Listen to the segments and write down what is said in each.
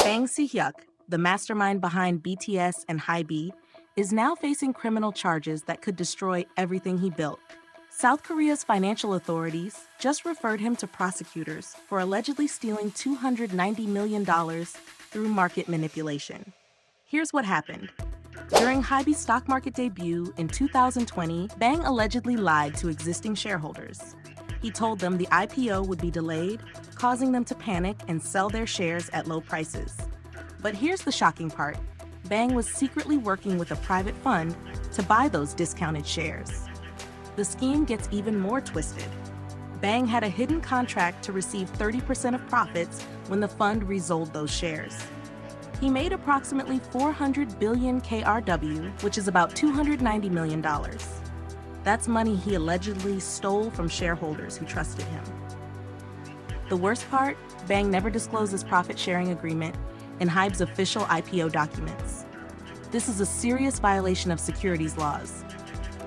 Bang Si Hyuk, the mastermind behind BTS and HYBE, is now facing criminal charges that could destroy everything he built. South Korea's financial authorities just referred him to prosecutors for allegedly stealing $290 million through market manipulation. Here's what happened. During HYBE's stock market debut in 2020, Bang allegedly lied to existing shareholders. He told them the IPO would be delayed, causing them to panic and sell their shares at low prices. But here's the shocking part. Bang was secretly working with a private fund to buy those discounted shares. The scheme gets even more twisted. Bang had a hidden contract to receive 30% of profits when the fund resold those shares. He made approximately 400 billion KRW, which is about $290 million. That's money he allegedly stole from shareholders who trusted him. The worst part, Bang never disclosed his profit-sharing agreement in HYBE's official IPO documents. This is a serious violation of securities laws.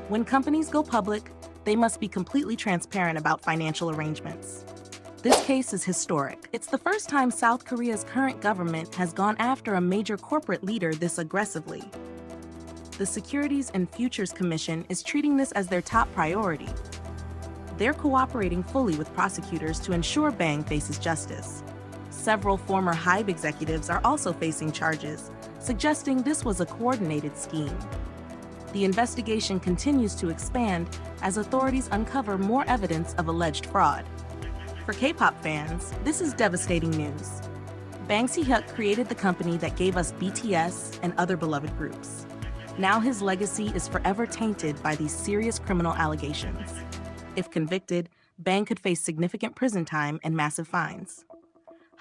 When companies go public, they must be completely transparent about financial arrangements. This case is historic. It's the first time South Korea's current government has gone after a major corporate leader this aggressively. The Securities and Futures Commission is treating this as their top priority. They're cooperating fully with prosecutors to ensure Bang faces justice. Several former HYBE executives are also facing charges, suggesting this was a coordinated scheme. The investigation continues to expand as authorities uncover more evidence of alleged fraud. For K-pop fans, this is devastating news. Bang Si Hyuk created the company that gave us BTS and other beloved groups. Now his legacy is forever tainted by these serious criminal allegations. If convicted, Bang could face significant prison time and massive fines.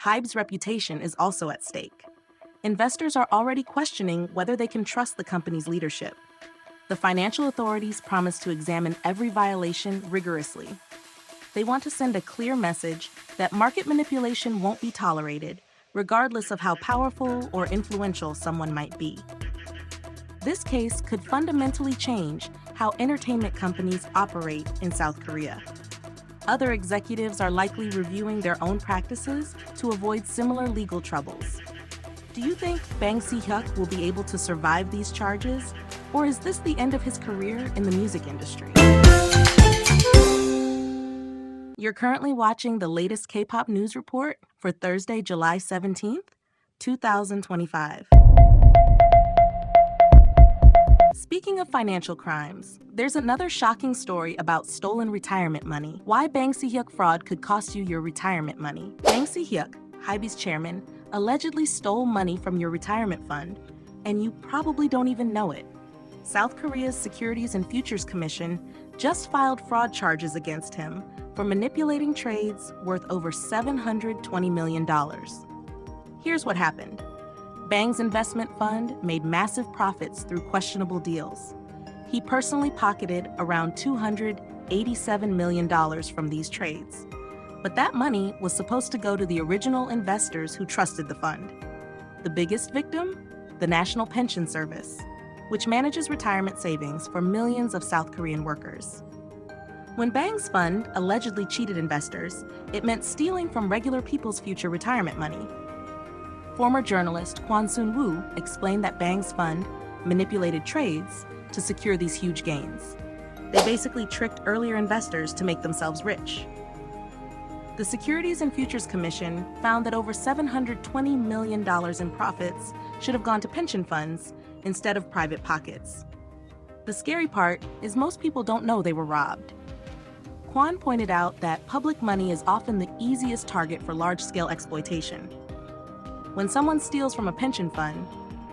HYBE's reputation is also at stake. Investors are already questioning whether they can trust the company's leadership. The financial authorities promise to examine every violation rigorously. They want to send a clear message that market manipulation won't be tolerated, regardless of how powerful or influential someone might be. This case could fundamentally change how entertainment companies operate in South Korea. Other executives are likely reviewing their own practices to avoid similar legal troubles. Do you think Bang Si Hyuk will be able to survive these charges, or is this the end of his career in the music industry? You're currently watching the latest K-pop news report for Thursday, July 17th, 2025. Speaking of financial crimes, there's another shocking story about stolen retirement money. Why Bang Si Hyuk fraud could cost you your retirement money. Bang Si Hyuk, HYBE's chairman, allegedly stole money from your retirement fund, and you probably don't even know it. South Korea's Securities and Futures Commission just filed fraud charges against him for manipulating trades worth over $720 million. Here's what happened. Bang's investment fund made massive profits through questionable deals. He personally pocketed around $287 million from these trades. But that money was supposed to go to the original investors who trusted the fund. The biggest victim? The National Pension Service, which manages retirement savings for millions of South Korean workers. When Bang's fund allegedly cheated investors, it meant stealing from regular people's future retirement money. Former journalist Cha Eun Woo explained that Bang's fund manipulated trades to secure these huge gains. They basically tricked earlier investors to make themselves rich. The Securities and Futures Commission found that over $720 million in profits should have gone to pension funds instead of private pockets. The scary part is most people don't know they were robbed. Kwon pointed out that public money is often the easiest target for large-scale exploitation. When someone steals from a pension fund,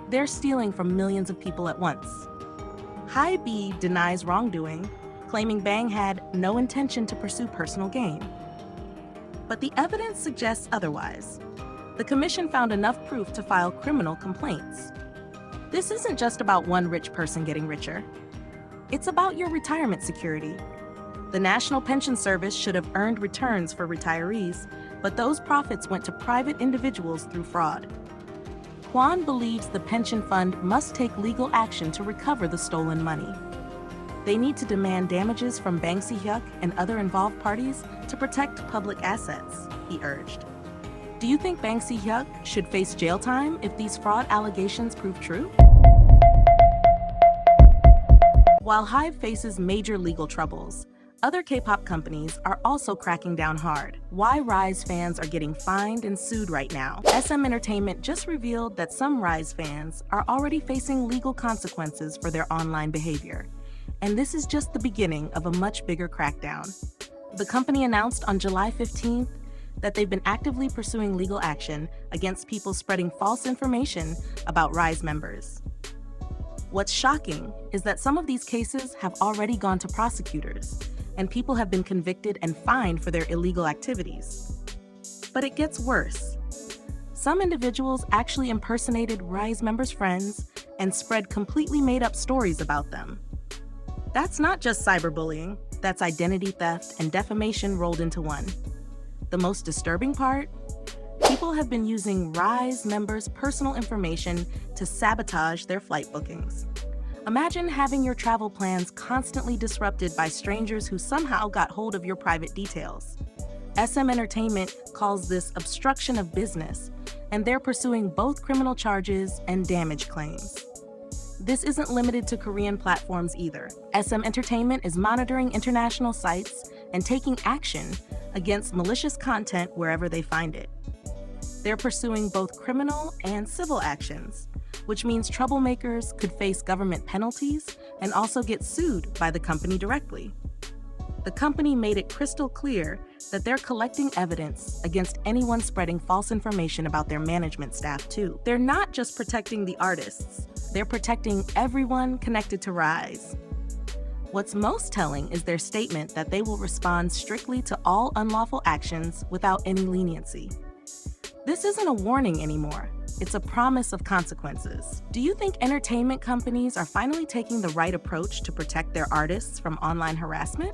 they're stealing from millions of people at once. HYBE denies wrongdoing, claiming Bang had no intention to pursue personal gain. But the evidence suggests otherwise. The commission found enough proof to file criminal complaints. This isn't just about one rich person getting richer. It's about your retirement security. The National Pension Service should have earned returns for retirees, but those profits went to private individuals through fraud. Kwon believes the pension fund must take legal action to recover the stolen money. They need to demand damages from Bang Si Hyuk and other involved parties to protect public assets, he urged. Do you think Bang Si Hyuk should face jail time if these fraud allegations prove true? While HYBE faces major legal troubles, other K-pop companies are also cracking down hard. Why RIIZE fans are getting fined and sued right now? SM Entertainment just revealed that some RIIZE fans are already facing legal consequences for their online behavior. And this is just the beginning of a much bigger crackdown. The company announced on July 15th that they've been actively pursuing legal action against people spreading false information about RIIZE members. What's shocking is that some of these cases have already gone to prosecutors, and people have been convicted and fined for their illegal activities. But it gets worse. Some individuals actually impersonated RIIZE members' friends and spread completely made-up stories about them. That's not just cyberbullying, that's identity theft and defamation rolled into one. The most disturbing part? People have been using RIIZE members' personal information to sabotage their flight bookings. Imagine having your travel plans constantly disrupted by strangers who somehow got hold of your private details. SM Entertainment calls this obstruction of business, and they're pursuing both criminal charges and damage claims. This isn't limited to Korean platforms either. SM Entertainment is monitoring international sites and taking action against malicious content wherever they find it. They're pursuing both criminal and civil actions, which means troublemakers could face government penalties and also get sued by the company directly. The company made it crystal clear that they're collecting evidence against anyone spreading false information about their management staff too. They're not just protecting the artists, they're protecting everyone connected to RIIZE. What's most telling is their statement that they will respond strictly to all unlawful actions without any leniency. This isn't a warning anymore. It's a promise of consequences. Do you think entertainment companies are finally taking the right approach to protect their artists from online harassment?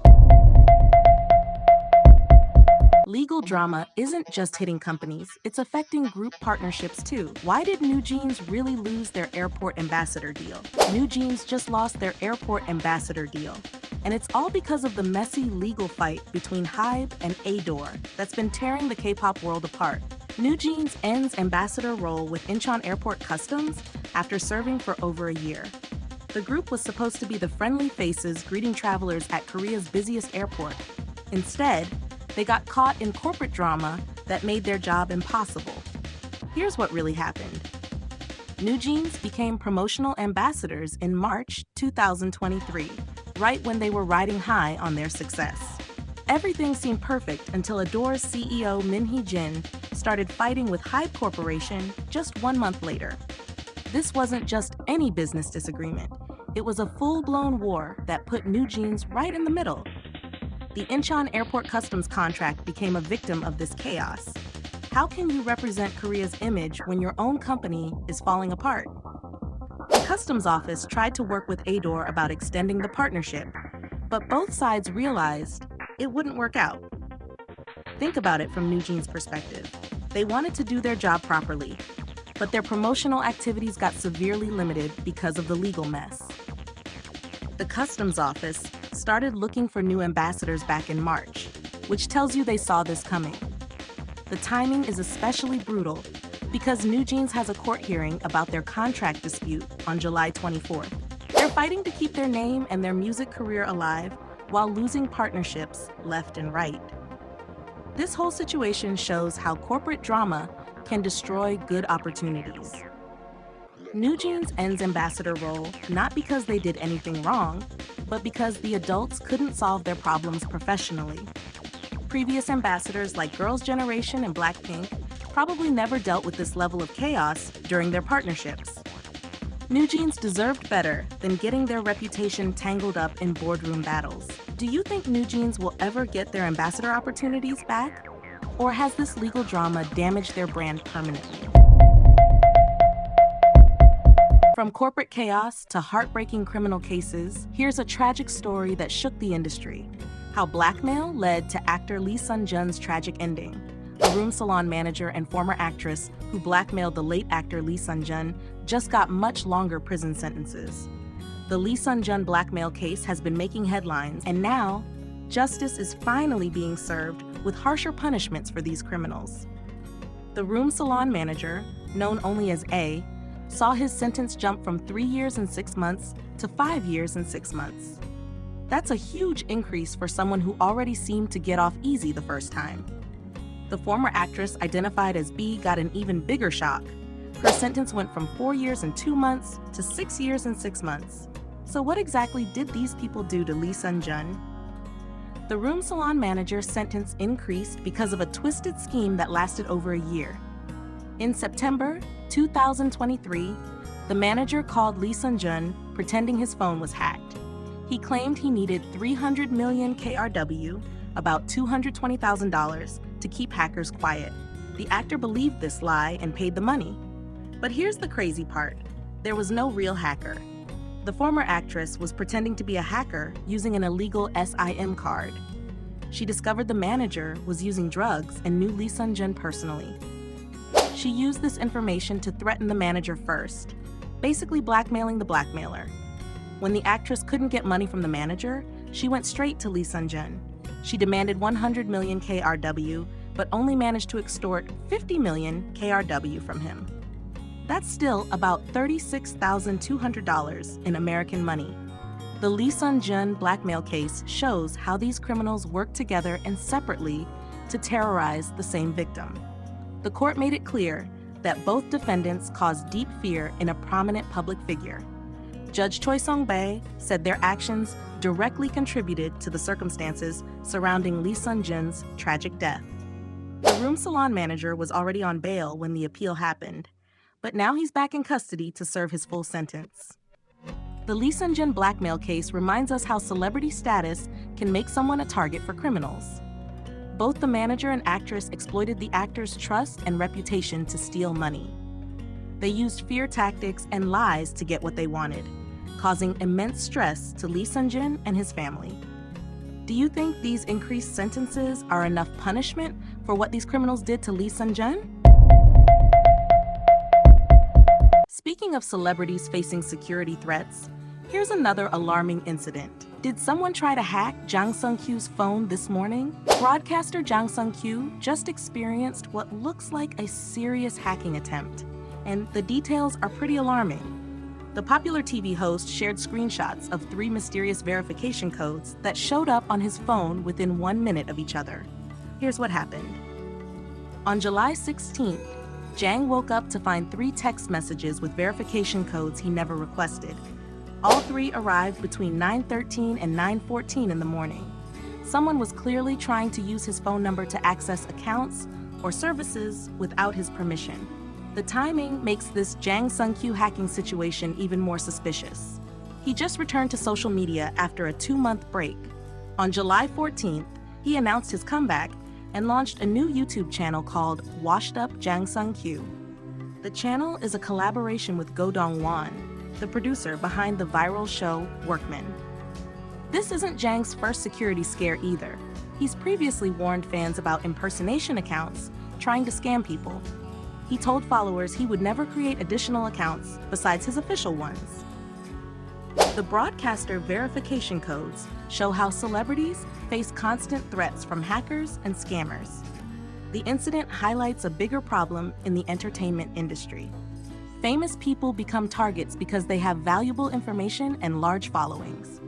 Legal drama isn't just hitting companies, it's affecting group partnerships too. Why did NewJeans really lose their airport ambassador deal? NewJeans just lost their airport ambassador deal. And it's all because of the messy legal fight between HYBE and Adore that's been tearing the K-pop world apart. NewJeans ends ambassador role with Incheon Airport Customs after serving for over a year. The group was supposed to be the friendly faces greeting travelers at Korea's busiest airport. Instead, they got caught in corporate drama that made their job impossible. Here's what really happened. NewJeans became promotional ambassadors in March 2023, right when they were riding high on their success. Everything seemed perfect until Adore's CEO Min Hee-jin started fighting with HYBE Corporation just 1 month later. This wasn't just any business disagreement. It was a full-blown war that put NewJeans right in the middle. The Incheon Airport Customs contract became a victim of this chaos. How can you represent Korea's image when your own company is falling apart? The customs office tried to work with Adore about extending the partnership, but both sides realized it wouldn't work out. Think about it from NewJeans' perspective. They wanted to do their job properly, but their promotional activities got severely limited because of the legal mess. The customs office started looking for new ambassadors back in March, which tells you they saw this coming. The timing is especially brutal because NewJeans has a court hearing about their contract dispute on July 24th. They're fighting to keep their name and their music career alive while losing partnerships left and right. This whole situation shows how corporate drama can destroy good opportunities. NewJeans ends ambassador role not because they did anything wrong, but because the adults couldn't solve their problems professionally. Previous ambassadors like Girls' Generation and Blackpink probably never dealt with this level of chaos during their partnerships. NewJeans deserved better than getting their reputation tangled up in boardroom battles. Do you think NewJeans will ever get their ambassador opportunities back? Or has this legal drama damaged their brand permanently? From corporate chaos to heartbreaking criminal cases, here's a tragic story that shook the industry. How Blackmail led to actor Lee Sun Gyun's tragic ending. A room salon manager and former actress who blackmailed the late actor Lee Sun Gyun just got much longer prison sentences. The Lee Sun Gyun blackmail case has been making headlines, and now, justice is finally being served with harsher punishments for these criminals. The room salon manager, known only as A, saw his sentence jump from 3 years and 6 months to 5 years and 6 months. That's a huge increase for someone who already seemed to get off easy the first time. The former actress, identified as B, got an even bigger shock. Her sentence went from 4 years and 2 months to 6 years and 6 months. So what exactly did these people do to Lee Sun Gyun? The room salon manager's sentence increased because of a twisted scheme that lasted over a year. In September 2023, the manager called Lee Sun Gyun, pretending his phone was hacked. He claimed he needed 300 million KRW, about $220,000, to keep hackers quiet. The actor believed this lie and paid the money. But here's the crazy part. There was no real hacker. The former actress was pretending to be a hacker using an illegal SIM card. She discovered the manager was using drugs and knew Lee Sun Gyun personally. She used this information to threaten the manager first, basically blackmailing the blackmailer. When the actress couldn't get money from the manager, she went straight to Lee Sun Gyun. She demanded 100 million KRW, but only managed to extort 50 million KRW from him. That's still about $36,200 in American money. The Lee Sun Gyun blackmail case shows how these criminals work together and separately to terrorize the same victim. The court made it clear that both defendants caused deep fear in a prominent public figure. Judge Choi Sung-bae said their actions directly contributed to the circumstances surrounding Lee Sun Gyun's tragic death. The room salon manager was already on bail when the appeal happened, but now he's back in custody to serve his full sentence. The Lee Sun Gyun blackmail case reminds us how celebrity status can make someone a target for criminals. Both the manager and actress exploited the actor's trust and reputation to steal money. They used fear tactics and lies to get what they wanted, causing immense stress to Lee Sun Gyun and his family. Do you think these increased sentences are enough punishment for what these criminals did to Lee Sun Gyun? Speaking of celebrities facing security threats, here's another alarming incident. Did someone try to hack Jang Sung-kyu's phone this morning? Broadcaster Jang Sung-kyu just experienced what looks like a serious hacking attempt, and the details are pretty alarming. The popular TV host shared screenshots of 3 mysterious verification codes that showed up on his phone within 1 minute of each other. Here's what happened. On July 16th, Jang woke up to find 3 text messages with verification codes he never requested. All 3 arrived between 9:13 and 9:14 in the morning. Someone was clearly trying to use his phone number to access accounts or services without his permission. The timing makes this Jang Sung-kyu hacking situation even more suspicious. He just returned to social media after a 2-month break. On July 14th, he announced his comeback and launched a new YouTube channel called Washed Up Jang Sung-kyu. The channel is a collaboration with Go Dong-won, the producer behind the viral show Workman. This isn't Jang's first security scare either. He's previously warned fans about impersonation accounts trying to scam people. He told followers he would never create additional accounts besides his official ones. The broadcaster verification codes show how celebrities face constant threats from hackers and scammers. The incident highlights a bigger problem in the entertainment industry. Famous people become targets because they have valuable information and large followings.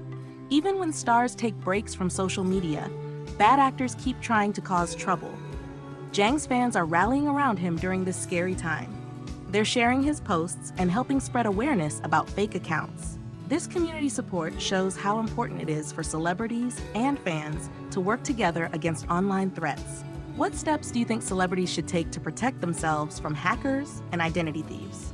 Even when stars take breaks from social media, bad actors keep trying to cause trouble. Jang's fans are rallying around him during this scary time. They're sharing his posts and helping spread awareness about fake accounts. This community support shows how important it is for celebrities and fans to work together against online threats. What steps do you think celebrities should take to protect themselves from hackers and identity thieves?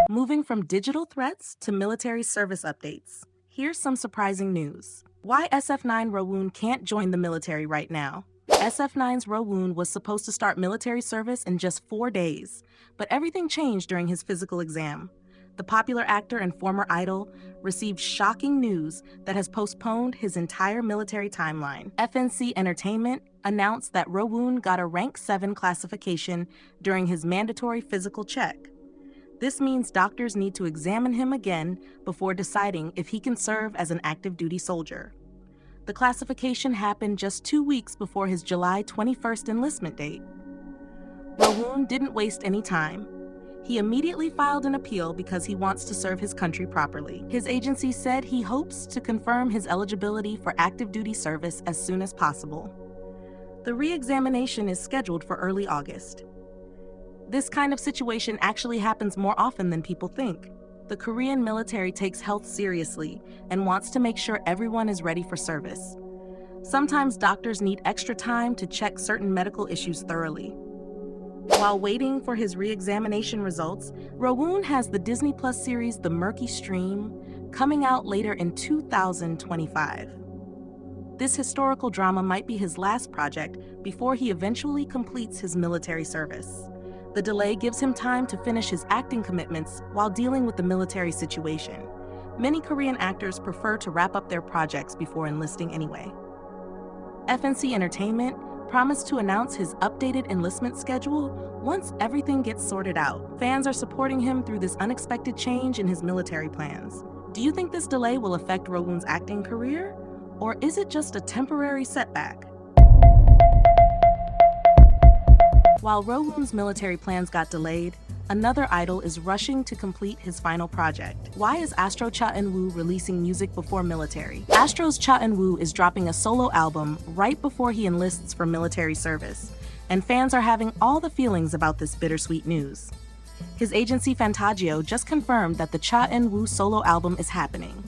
Moving from digital threats to military service updates, here's some surprising news. Why SF9 Rowoon can't join the military right now. SF9's Rowoon was supposed to start military service in just 4 days, but everything changed during his physical exam. The popular actor and former idol received shocking news that has postponed his entire military timeline. FNC Entertainment announced that Rowoon got a Rank 7 classification during his mandatory physical check. This means doctors need to examine him again before deciding if he can serve as an active duty soldier. The classification happened just 2 weeks before his July 21st enlistment date. Rowoon didn't waste any time. He immediately filed an appeal because he wants to serve his country properly. His agency said he hopes to confirm his eligibility for active duty service as soon as possible. The re-examination is scheduled for early August. This kind of situation actually happens more often than people think. The Korean military takes health seriously and wants to make sure everyone is ready for service. Sometimes doctors need extra time to check certain medical issues thoroughly. While waiting for his re-examination results, Rowoon has the Disney Plus series The Murky Stream coming out later in 2025. This historical drama might be his last project before he eventually completes his military service. The delay gives him time to finish his acting commitments while dealing with the military situation. Many Korean actors prefer to wrap up their projects before enlisting anyway. FNC Entertainment promised to announce his updated enlistment schedule once everything gets sorted out. Fans are supporting him through this unexpected change in his military plans. Do you think this delay will affect Rowoon's acting career? Or is it just a temporary setback? While Rowoon's military plans got delayed, another idol is rushing to complete his final project. Why is Astro Cha Eun Woo releasing music before military? Astro's Cha Eun Woo is dropping a solo album right before he enlists for military service, and fans are having all the feelings about this bittersweet news. His agency Fantagio just confirmed that the Cha Eun Woo solo album is happening.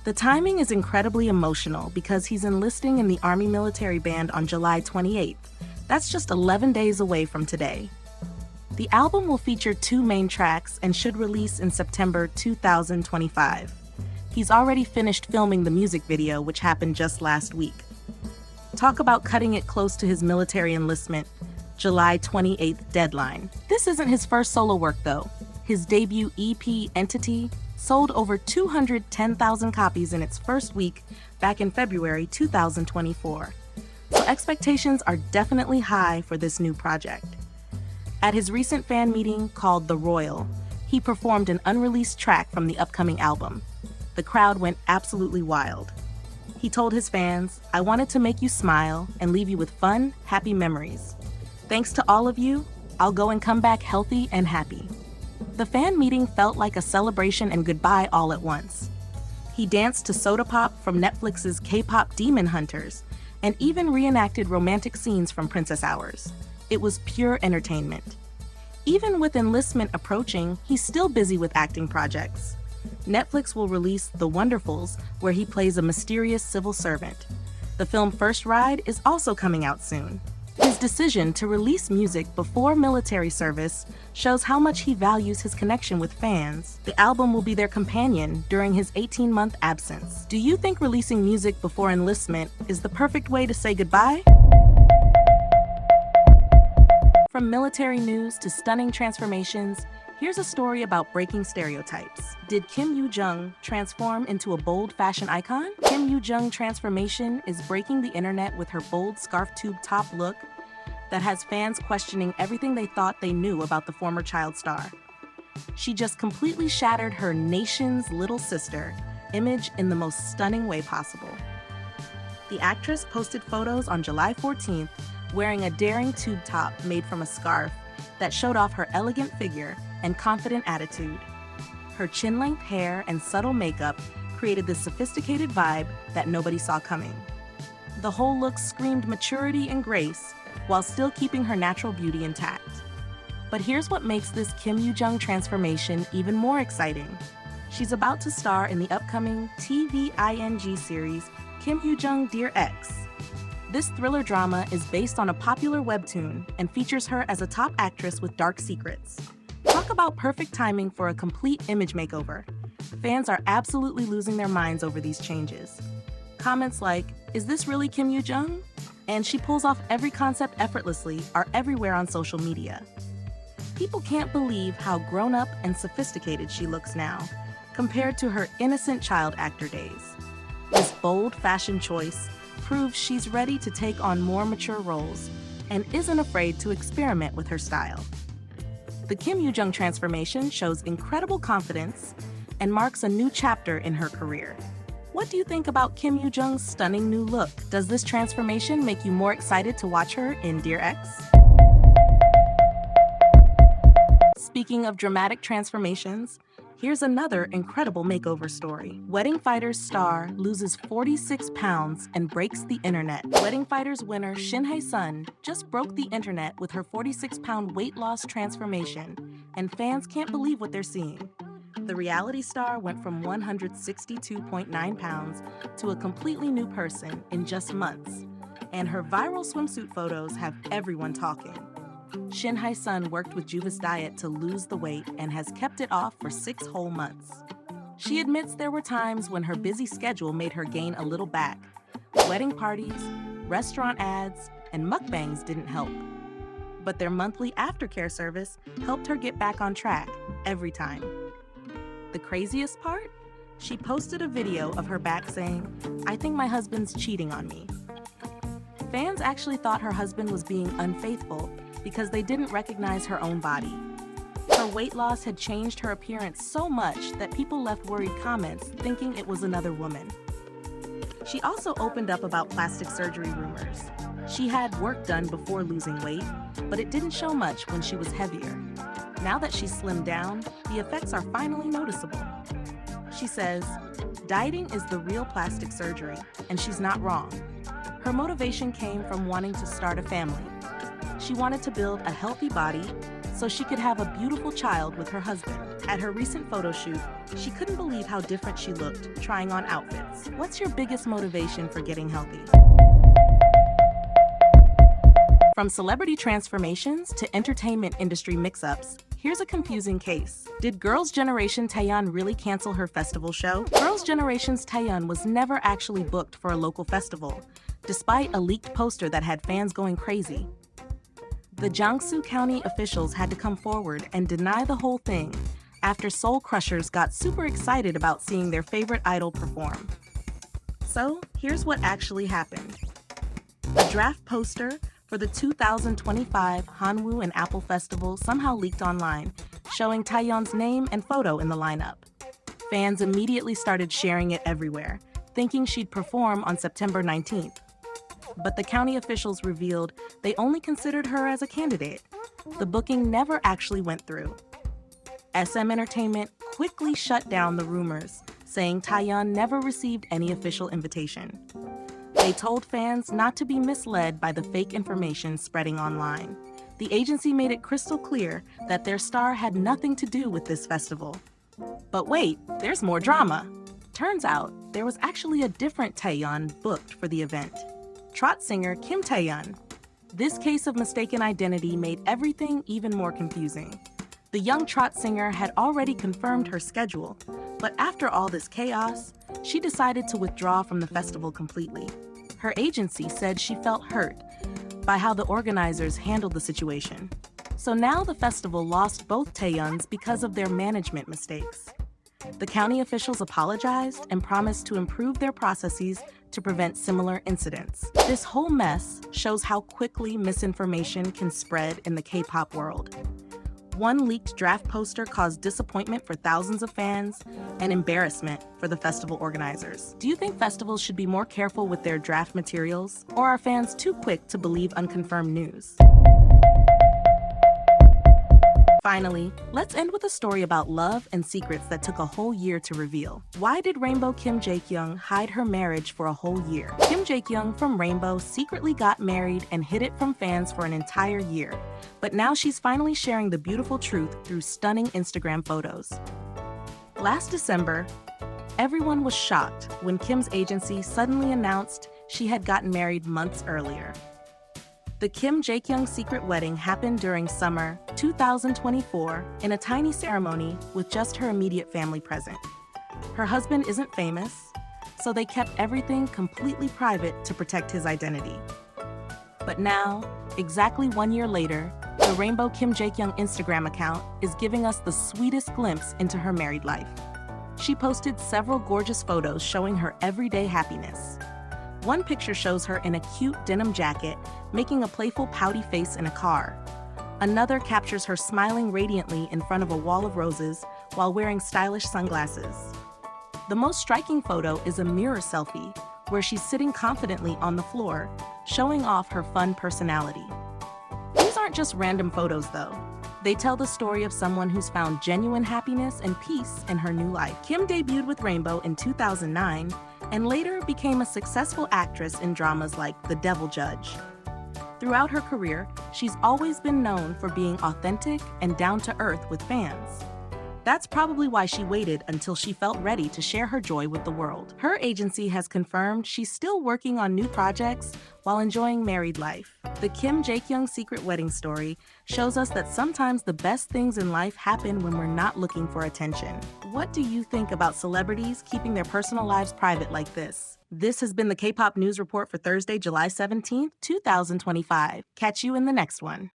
The timing is incredibly emotional because he's enlisting in the Army Military Band on July 28th. That's just 11 days away from today. The album will feature 2 main tracks and should release in September 2025. He's already finished filming the music video, which happened just last week. Talk about cutting it close to his military enlistment, July 28th deadline. This isn't his first solo work though. His debut EP, Entity, sold over 210,000 copies in its first week back in February 2024. So expectations are definitely high for this new project. At his recent fan meeting called The Royal, he performed an unreleased track from the upcoming album. The crowd went absolutely wild. He told his fans, "I wanted to make you smile and leave you with fun, happy memories. Thanks to all of you, I'll go and come back healthy and happy." The fan meeting felt like a celebration and goodbye all at once. He danced to Soda Pop from Netflix's K-pop Demon Hunters, and even reenacted romantic scenes from Princess Hours. It was pure entertainment. Even with enlistment approaching, he's still busy with acting projects. Netflix will release The Wonderfuls, where he plays a mysterious civil servant. The film First Ride is also coming out soon. His decision to release music before military service shows how much he values his connection with fans. The album will be their companion during his 18-month absence. Do you think releasing music before enlistment is the perfect way to say goodbye? From military news to stunning transformations, here's a story about breaking stereotypes. Did Kim Yoo Jung transform into a bold fashion icon? Kim Yoo Jung transformation is breaking the internet with her bold scarf tube top look that has fans questioning everything they thought they knew about the former child star. She just completely shattered her nation's little sister image in the most stunning way possible. The actress posted photos on July 14th wearing a daring tube top made from a scarf that showed off her elegant figure and confident attitude. Her chin-length hair and subtle makeup created this sophisticated vibe that nobody saw coming. The whole look screamed maturity and grace while still keeping her natural beauty intact. But here's what makes this Kim Yoo Jung transformation even more exciting. She's about to star in the upcoming TVING series Kim Yoo Jung Dear Ex. This thriller drama is based on a popular webtoon and features her as a top actress with dark secrets. Talk about perfect timing for a complete image makeover. Fans are absolutely losing their minds over these changes. Comments like, "Is this really Kim Yoo Jung?" and "She pulls off every concept effortlessly" are everywhere on social media. People can't believe how grown-up and sophisticated she looks now, compared to her innocent child actor days. This bold fashion choice proves she's ready to take on more mature roles and isn't afraid to experiment with her style. The Kim Yoo Jung transformation shows incredible confidence and marks a new chapter in her career. What what do you think about Kim Yoo Jung's stunning new look? Does this transformation make you more excited to watch her in Dear Ex? Speaking of dramatic transformations, here's another incredible makeover story. Wedding Fighters star loses 46 pounds and breaks the internet. Wedding Fighters winner Shin Hae-sun just broke the internet with her 46-pound weight loss transformation, and fans can't believe what they're seeing. The reality star went from 162.9 pounds to a completely new person in just months, and her viral swimsuit photos have everyone talking. Shin Hae-sun worked with Juvis Diet to lose the weight and has kept it off for 6 whole months. She admits there were times when her busy schedule made her gain a little back. Wedding parties, restaurant ads, and mukbangs didn't help. But their monthly aftercare service helped her get back on track every time. The craziest part? She posted a video of her back saying, "I think my husband's cheating on me." Fans actually thought her husband was being unfaithful because they didn't recognize her own body. Her weight loss had changed her appearance so much that people left worried comments thinking it was another woman. She also opened up about plastic surgery rumors. She had work done before losing weight, but it didn't show much when she was heavier. Now that she's slimmed down, the effects are finally noticeable. She says, "Dieting is the real plastic surgery, and she's not wrong." Her motivation came from wanting to start a family. She wanted to build a healthy body so she could have a beautiful child with her husband. At her recent photo shoot, she couldn't believe how different she looked trying on outfits. What's your biggest motivation for getting healthy? From celebrity transformations to entertainment industry mix-ups, here's a confusing case. Did Girls' Generation Taeyeon really cancel her festival show? Girls' Generation's Taeyeon was never actually booked for a local festival, despite a leaked poster that had fans going crazy. The Jiangsu County officials had to come forward and deny the whole thing after Seoul crushers got super excited about seeing their favorite idol perform. So, here's what actually happened. A draft poster for the 2025 Hanwoo and Apple Festival somehow leaked online, showing Taeyeon's name and photo in the lineup. Fans immediately started sharing it everywhere, thinking she'd perform on September 19th. But the county officials revealed they only considered her as a candidate. The booking never actually went through. SM Entertainment quickly shut down the rumors, saying Taeyeon never received any official invitation. They told fans not to be misled by the fake information spreading online. The agency made it crystal clear that their star had nothing to do with this festival. But wait, there's more drama. Turns out there was actually a different Taeyeon booked for the event. Trot singer Kim Taeyeon. This case of mistaken identity made everything even more confusing. The young trot singer had already confirmed her schedule, but after all this chaos, she decided to withdraw from the festival completely. Her agency said she felt hurt by how the organizers handled the situation. So now the festival lost both Taeyeons because of their management mistakes. The county officials apologized and promised to improve their processes to prevent similar incidents. This whole mess shows how quickly misinformation can spread in the K-pop world. One leaked draft poster caused disappointment for thousands of fans and embarrassment for the festival organizers. Do you think festivals should be more careful with their draft materials, or are fans too quick to believe unconfirmed news? Finally, let's end with a story about love and secrets that took a whole year to reveal. Why did Rainbow Kim Jaekyung hide her marriage for a whole year? Kim Jaekyung from Rainbow secretly got married and hid it from fans for an entire year. But now she's finally sharing the beautiful truth through stunning Instagram photos. Last December, everyone was shocked when Kim's agency suddenly announced she had gotten married months earlier. The Kim Jaekyung secret wedding happened during summer 2024 in a tiny ceremony with just her immediate family present. Her husband isn't famous, so they kept everything completely private to protect his identity. But now, exactly 1 year later, the Rainbow Kim Jaekyung Instagram account is giving us the sweetest glimpse into her married life. She posted several gorgeous photos showing her everyday happiness. One picture shows her in a cute denim jacket, making a playful pouty face in a car. Another captures her smiling radiantly in front of a wall of roses while wearing stylish sunglasses. The most striking photo is a mirror selfie, where she's sitting confidently on the floor, showing off her fun personality. These aren't just random photos, though. They tell the story of someone who's found genuine happiness and peace in her new life. Kim debuted with Rainbow in 2009 and later became a successful actress in dramas like The Devil Judge. Throughout her career, she's always been known for being authentic and down-to-earth with fans. That's probably why she waited until she felt ready to share her joy with the world. Her agency has confirmed she's still working on new projects while enjoying married life. The Kim Jaekyung secret wedding story shows us that sometimes the best things in life happen when we're not looking for attention. What do you think about celebrities keeping their personal lives private like this? This has been the K-pop News Report for Thursday, July 17th, 2025. Catch you in the next one.